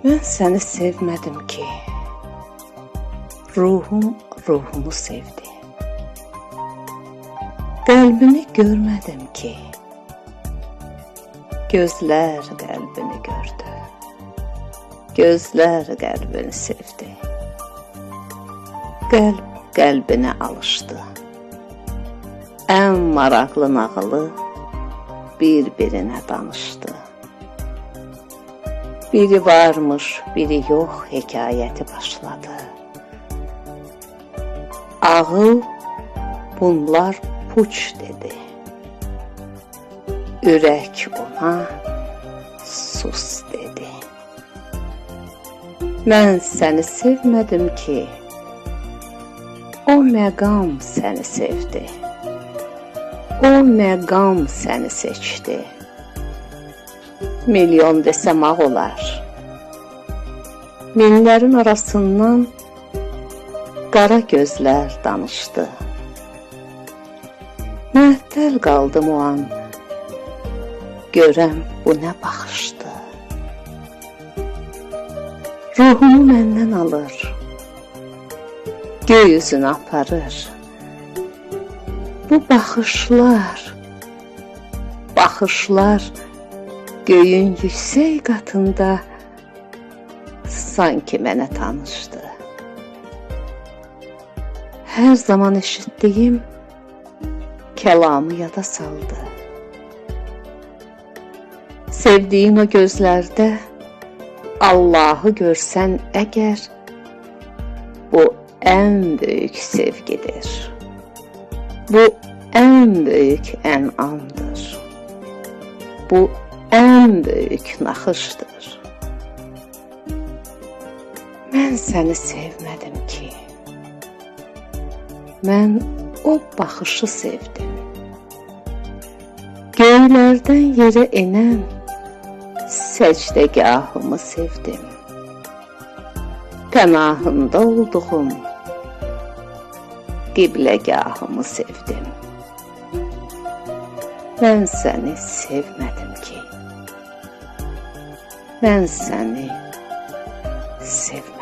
Mən səni sevmədim ki, ruhum ruhumu sevdi. Qəlbini görmədim ki, gözlər qəlbini gördü. Gözlər qəlbini sevdi. Qəlb qəlbinə alışdı. Ən maraqlı nağılı bir-birinə danışdı. Biri varmış, biri yox hekayəti başladı. Ağıl bunlar puç dedi. Ürək ona sus dedi. Mən səni sevmədim ki, o məqam səni sevdi. O məqam səni seçdi. Milyon desəm ağ olar. Minlərin arasından qara gözlər danışdı. Məhtəl qaldım o an. Görəm bu nə baxışdı. Ruhumu məndən alır. Göy üzünə aparır. Bu baxışlar göyün yüksək qatında sanki mənə tanışdı. Hər zaman eşitdiyim kəlamı yada saldı. Sevdiyin o gözlərdə Allahı görsən əgər, bu ən böyük sevgidir. Bu ən böyük ənamdır. Bu ən böyük naxışdır. Mən səni sevmədim ki, mən o baxışı sevdim. Göylərdən yerə enən səcdəgahımı sevdim. Pənahında olduğum qibləgahımı sevdim. Mən səni sevmədim ki, mən səni sevmədim.